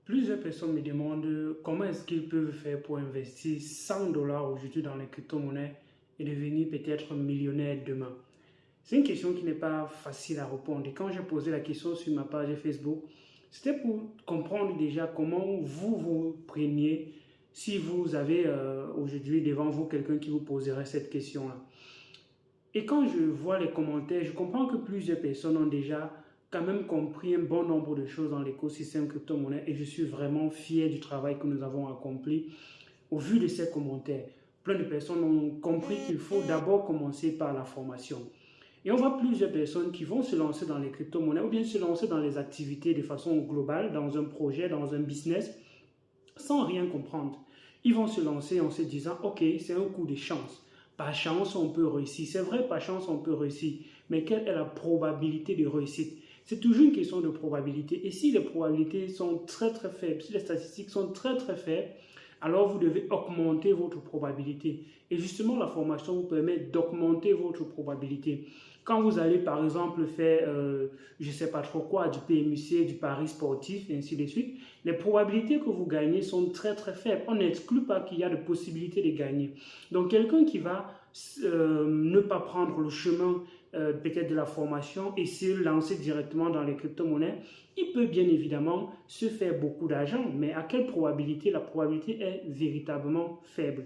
Plusieurs personnes me demandent comment est-ce qu'ils peuvent faire pour investir 100 dollars aujourd'hui dans les crypto-monnaies et devenir peut-être millionnaire demain. C'est une question qui n'est pas facile à répondre. Et quand j'ai posé la question sur ma page Facebook, c'était pour comprendre déjà comment vous vous preniez si vous avez aujourd'hui devant vous quelqu'un qui vous poserait cette question-là. Et quand je vois les commentaires, je comprends que plusieurs personnes ont déjà quand même compris un bon nombre de choses dans l'écosystème crypto-monnaie et je suis vraiment fier du travail que nous avons accompli au vu de ces commentaires. Plein de personnes ont compris qu'il faut d'abord commencer par la formation. Et on voit plusieurs personnes qui vont se lancer dans les crypto-monnaies ou bien se lancer dans les activités de façon globale, dans un projet, dans un business, sans rien comprendre. Ils vont se lancer en se disant, ok, c'est un coup de chance. Par chance, on peut réussir. C'est vrai, par chance, on peut réussir. Mais quelle est la probabilité de réussite? C'est toujours une question de probabilité. Et si les probabilités sont très très faibles, si les statistiques sont très très faibles, alors vous devez augmenter votre probabilité. Et justement, la formation vous permet d'augmenter votre probabilité. Quand vous allez par exemple faire, je ne sais pas trop quoi, du PMUC, du pari sportif, et ainsi de suite, les probabilités que vous gagnez sont très très faibles. On n'exclut pas qu'il y a de possibilités de gagner. Donc quelqu'un qui va ne pas prendre le chemin peut-être de la formation et se lancer directement dans les crypto-monnaies, il peut bien évidemment se faire beaucoup d'argent, mais à quelle probabilité? La probabilité est véritablement faible.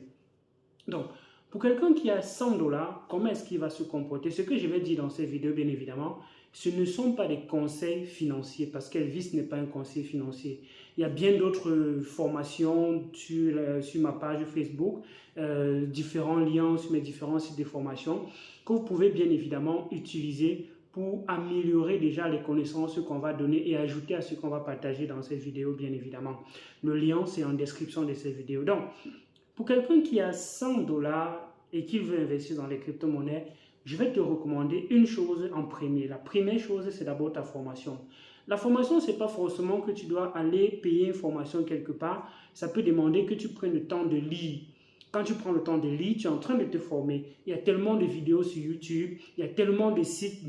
Donc, pour quelqu'un qui a 100 dollars, comment est-ce qu'il va se comporter? Ce que je vais dire dans cette vidéo, bien évidemment, ce ne sont pas des conseils financiers parce qu'Elvis n'est pas un conseiller financier. Il y a bien d'autres formations sur ma page Facebook, différents liens sur mes différents sites de formation que vous pouvez bien évidemment utiliser pour améliorer déjà les connaissances qu'on va donner et ajouter à ce qu'on va partager dans cette vidéo, bien évidemment. Le lien, c'est en description de cette vidéo. Donc, pour quelqu'un qui a 100 dollars et qui veut investir dans les crypto-monnaies, je vais te recommander une chose en premier. La première chose, c'est d'abord ta formation. La formation, ce n'est pas forcément que tu dois aller payer une formation quelque part. Ça peut demander que tu prennes le temps de lire. Quand tu prends le temps de lire, tu es en train de te former. Il y a tellement de vidéos sur YouTube, il y a tellement de sites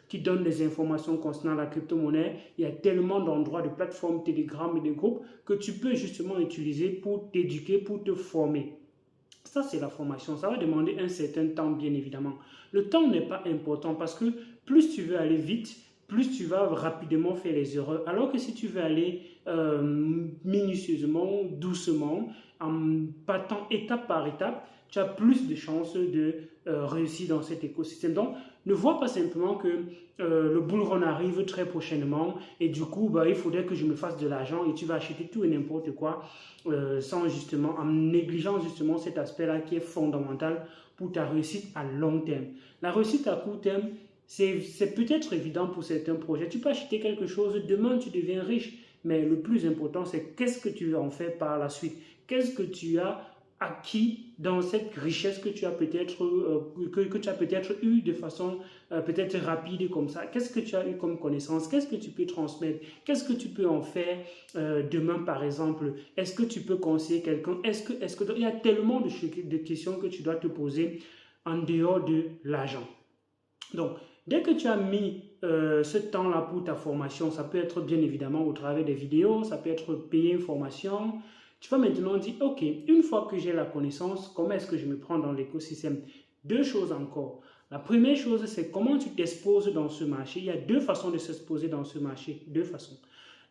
qui donnent des informations concernant la crypto-monnaie, il y a tellement d'endroits, de plateformes Telegram et de groupes que tu peux justement utiliser pour t'éduquer, pour te former. Ça, c'est la formation. Ça va demander un certain temps, bien évidemment. Le temps n'est pas important parce que plus tu veux aller vite, plus tu vas rapidement faire les erreurs. Alors que si tu veux aller minutieusement, doucement, en partant étape par étape, tu as plus de chances de réussir dans cet écosystème. Donc, ne vois pas simplement que le bull run arrive très prochainement et du coup, il faudrait que je me fasse de l'argent et tu vas acheter tout et n'importe quoi sans justement, en négligeant justement cet aspect-là qui est fondamental pour ta réussite à long terme. La réussite à court terme, c'est peut-être évident pour certains projets. Tu peux acheter quelque chose, demain tu deviens riche, mais le plus important, c'est qu'est-ce que tu en fais par la suite. Qu'est-ce que tu as acquis dans cette richesse que tu as peut-être eu de façon peut-être rapide comme ça. Qu'est-ce que tu as eu comme connaissance? Qu'est-ce que tu peux transmettre? Qu'est-ce que tu peux en faire demain par exemple? Est-ce que tu peux conseiller quelqu'un? Il y a tellement de questions que tu dois te poser en dehors de l'argent. Donc, dès que tu as mis ce temps-là pour ta formation, ça peut être bien évidemment au travers des vidéos, ça peut être payer une formation. Tu vas maintenant dire, ok, une fois que j'ai la connaissance, comment est-ce que je me prends dans l'écosystème? Deux choses encore. La première chose, c'est comment tu t'exposes dans ce marché. Il y a deux façons de s'exposer dans ce marché. Deux façons.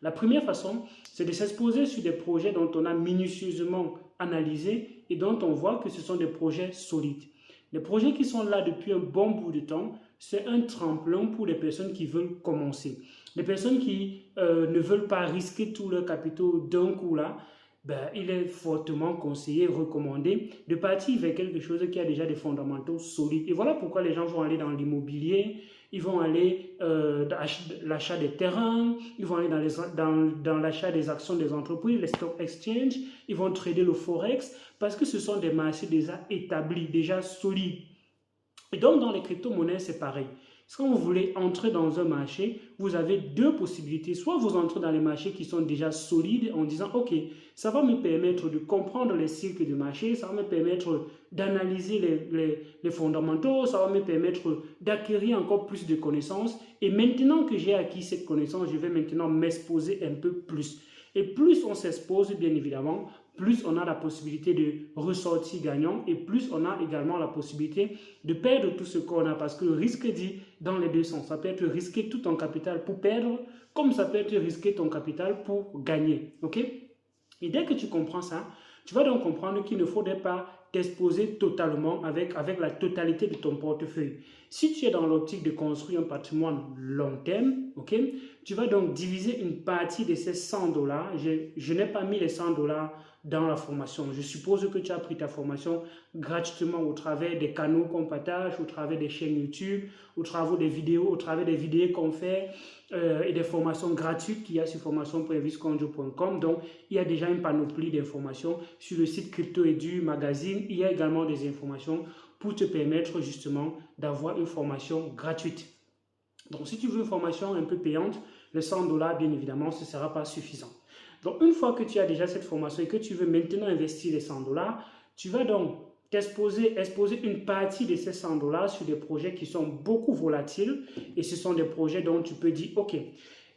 La première façon, c'est de s'exposer sur des projets dont on a minutieusement analysé et dont on voit que ce sont des projets solides. Les projets qui sont là depuis un bon bout de temps, c'est un tremplin pour les personnes qui veulent commencer. Les personnes qui ne veulent pas risquer tous leurs capitaux d'un coup là, il est fortement conseillé, recommandé de partir vers quelque chose qui a déjà des fondamentaux solides. Et voilà pourquoi les gens vont aller dans l'immobilier, ils vont aller dans l'achat des terrains, ils vont aller dans l'achat des actions des entreprises, les stock exchange, ils vont trader le forex parce que ce sont des marchés déjà établis, déjà solides. Et donc dans les crypto-monnaies, c'est pareil. Quand vous voulez entrer dans un marché, vous avez deux possibilités. Soit vous entrez dans les marchés qui sont déjà solides en disant « Ok, ça va me permettre de comprendre les cycles du marché, ça va me permettre d'analyser les fondamentaux, ça va me permettre d'acquérir encore plus de connaissances. Et maintenant que j'ai acquis cette connaissance, je vais maintenant m'exposer un peu plus. » Et plus on s'expose, bien évidemment, plus on a la possibilité de ressortir gagnant et plus on a également la possibilité de perdre tout ce qu'on a parce que le risque dit dans les deux sens. Ça peut être risquer tout ton capital pour perdre comme ça peut être risquer ton capital pour gagner. Ok? Et dès que tu comprends ça, tu vas donc comprendre qu'il ne faudrait pas t'exposer totalement avec la totalité de ton portefeuille. Si tu es dans l'optique de construire un patrimoine long terme, okay, tu vas donc diviser une partie de ces 100 dollars. Je n'ai pas mis les 100 dollars dans la formation. Je suppose que tu as pris ta formation gratuitement au travers des canaux qu'on partage, au travers des chaînes YouTube, au travers des vidéos qu'on fait et des formations gratuites qu'il y a sur formation.visconjo.com. Donc, il y a déjà une panoplie d'informations sur le site Crypto Edu Magazine. Il y a également des informations pour te permettre justement d'avoir une formation gratuite. Donc, si tu veux une formation un peu payante, les 100 dollars, bien évidemment, ce ne sera pas suffisant. Donc, une fois que tu as déjà cette formation et que tu veux maintenant investir les 100 dollars, tu vas donc exposer une partie de ces 100 dollars sur des projets qui sont beaucoup volatiles et ce sont des projets dont tu peux dire, ok,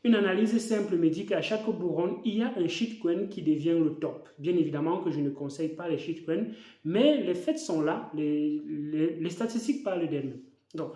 une analyse simple me dit qu'à chaque bull run, il y a un shitcoin qui devient le top. Bien évidemment que je ne conseille pas les shitcoins, mais les faits sont là, les statistiques parlent d'elles-mêmes. Donc,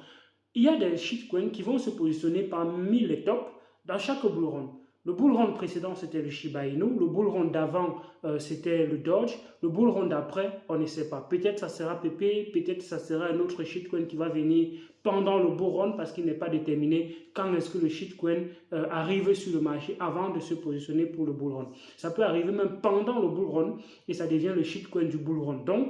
il y a des shitcoins qui vont se positionner parmi les tops dans chaque bull run. Le bull run précédent, c'était le Shiba Inu. Le bull run d'avant, c'était le Doge. Le bull run d'après, on ne sait pas. Peut-être ça sera PP, peut-être ça sera un autre shitcoin qui va venir pendant le bull run parce qu'il n'est pas déterminé quand est-ce que le shitcoin arrive sur le marché avant de se positionner pour le bull run. Ça peut arriver même pendant le bull run et ça devient le shitcoin du bull run. Donc,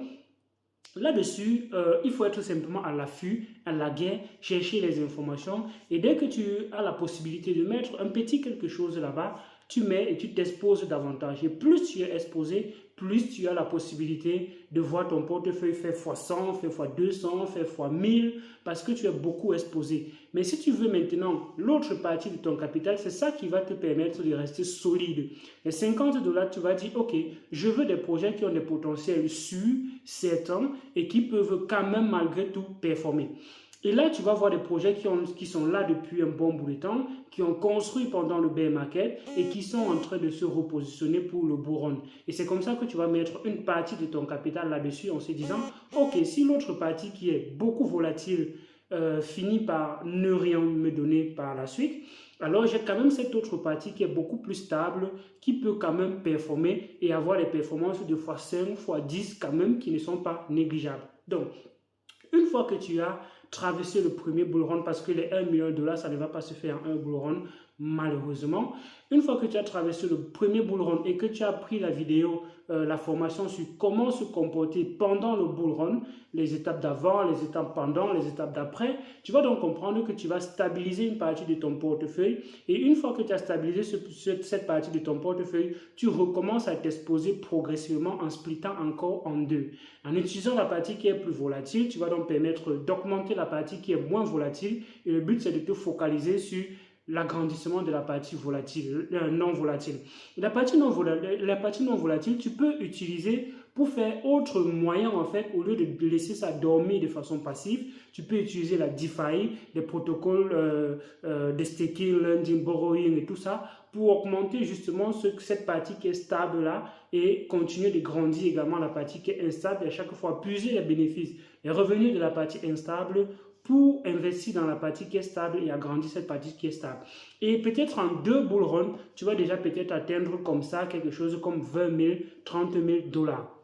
là-dessus, il faut être simplement à l'affût, à la guerre, chercher les informations. Et dès que tu as la possibilité de mettre un petit quelque chose là-bas, tu mets et tu t'exposes davantage. Et plus tu es exposé, plus tu as la possibilité de voir ton portefeuille faire x100, faire x200, faire x1000, parce que tu es beaucoup exposé. Mais si tu veux maintenant l'autre partie de ton capital, c'est ça qui va te permettre de rester solide. Les 50 dollars, tu vas dire, ok, je veux des projets qui ont des potentiels sûrs, certains, et qui peuvent quand même malgré tout performer. Et là, tu vas voir des projets qui sont là depuis un bon bout de temps, qui ont construit pendant le bear market et qui sont en train de se repositionner pour le bull run. Et c'est comme ça que tu vas mettre une partie de ton capital là-dessus en se disant, ok, si l'autre partie qui est beaucoup volatile finit par ne rien me donner par la suite, alors j'ai quand même cette autre partie qui est beaucoup plus stable, qui peut quand même performer et avoir des performances de x5, x10 quand même qui ne sont pas négligeables. Donc, une fois que tu as traversé le premier bull run, parce que les 1 million de dollars, ça ne va pas se faire en un bull run, malheureusement. Une fois que tu as traversé le premier bull run et que tu as pris la vidéo, la formation sur comment se comporter pendant le bull run, les étapes d'avant, les étapes pendant, les étapes d'après, tu vas donc comprendre que tu vas stabiliser une partie de ton portefeuille. Et une fois que tu as stabilisé cette partie de ton portefeuille, tu recommences à t'exposer progressivement en splittant encore en deux. En utilisant la partie qui est plus volatile, tu vas donc permettre d'augmenter la partie qui est moins volatile. Et le but, c'est de te focaliser sur l'agrandissement de la partie volatile, non volatile. La partie non volatile, tu peux utiliser pour faire autre moyen en fait, au lieu de laisser ça dormir de façon passive, tu peux utiliser la DeFi, les protocoles de staking, lending, borrowing et tout ça pour augmenter justement cette partie qui est stable là et continuer de grandir également la partie qui est instable et à chaque fois puiser les bénéfices, les revenus de la partie instable pour investir dans la partie qui est stable et agrandir cette partie qui est stable. Et peut-être en 2 bull runs, tu vas déjà peut-être atteindre comme ça quelque chose comme 20 000, 30 000 dollars.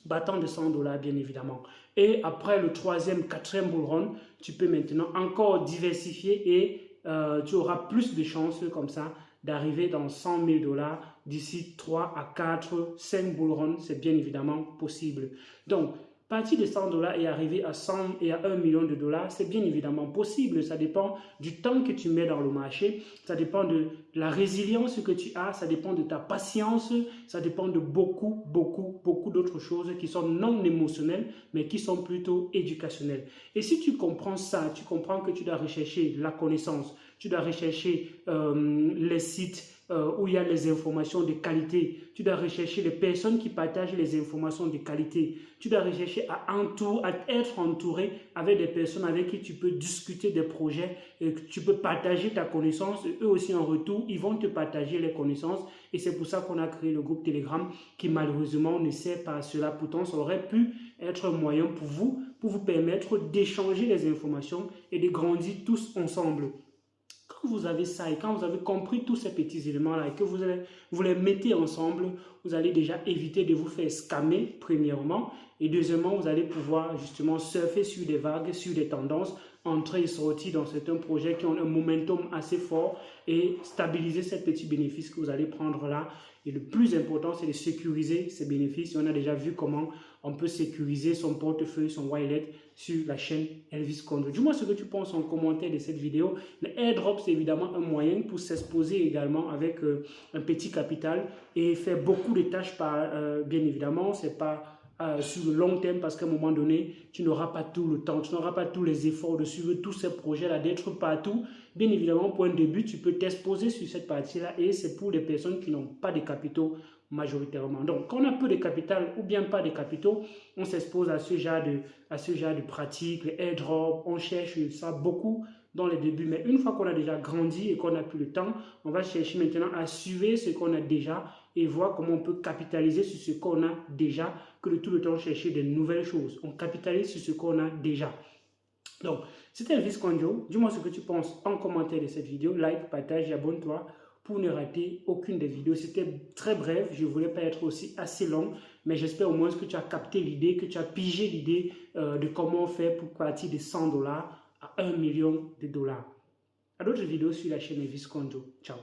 Battant de 100 dollars bien évidemment. Et après le 3e, 4e bull run, tu peux maintenant encore diversifier et tu auras plus de chances comme ça d'arriver dans 100 000 dollars d'ici 3 à 4, 5 bull runs. C'est bien évidemment possible. Donc, partir de 100 dollars et arriver à 100 et à 1 million de dollars, c'est bien évidemment possible. Ça dépend du temps que tu mets dans le marché, ça dépend de la résilience que tu as, ça dépend de ta patience, ça dépend de beaucoup d'autres choses qui sont non émotionnelles, mais qui sont plutôt éducationnelles. Et si tu comprends ça, tu comprends que tu dois rechercher la connaissance, tu dois rechercher les sites où il y a les informations de qualité. Tu dois rechercher les personnes qui partagent les informations de qualité. Tu dois rechercher à être entouré avec des personnes avec qui tu peux discuter des projets, et que tu peux partager ta connaissance. Et eux aussi, en retour, ils vont te partager les connaissances. Et c'est pour ça qu'on a créé le groupe Telegram qui, malheureusement, ne sert pas à cela. Pourtant, ça aurait pu être un moyen pour vous permettre d'échanger les informations et de grandir tous ensemble. Quand vous avez ça et quand vous avez compris tous ces petits éléments-là et que vous les mettez ensemble, vous allez déjà éviter de vous faire scammer, premièrement. Et deuxièmement, vous allez pouvoir justement surfer sur des vagues, sur des tendances, entrer et sortir dans certains projets qui ont un momentum assez fort et stabiliser ces petits bénéfices que vous allez prendre là. Et le plus important, c'est de sécuriser ces bénéfices. Et on a déjà vu comment on peut sécuriser son portefeuille, son wallet sur la chaîne Elvis Condo. Dis-moi ce que tu penses en commentaire de cette vidéo. Le airdrop, c'est évidemment un moyen pour s'exposer également avec un petit capital et faire beaucoup de tâches, bien évidemment. C'est pas sur le long terme parce qu'à un moment donné, tu n'auras pas tout le temps, tu n'auras pas tous les efforts de suivre tous ces projets-là, d'être partout. Bien évidemment, pour un début, tu peux t'exposer sur cette partie-là et c'est pour les personnes qui n'ont pas de capitaux majoritairement. Donc, quand on a peu de capital ou bien pas de capitaux, on s'expose à ce genre de pratiques, les airdrops, on cherche ça beaucoup dans les débuts. Mais une fois qu'on a déjà grandi et qu'on n'a plus le temps, on va chercher maintenant à suivre ce qu'on a déjà et voir comment on peut capitaliser sur ce qu'on a déjà que de tout le temps chercher de nouvelles choses. On capitalise sur ce qu'on a déjà. Donc, c'était Elvis Condo. Dis-moi ce que tu penses en commentaire de cette vidéo. Like, partage et abonne-toi pour ne rater aucune des vidéos. C'était très bref. Je ne voulais pas être aussi assez long, mais j'espère au moins que tu as capté l'idée, que tu as pigé l'idée de comment faire pour partir de $100 à $1 million. À d'autres vidéos sur la chaîne Elvis Condo. Ciao.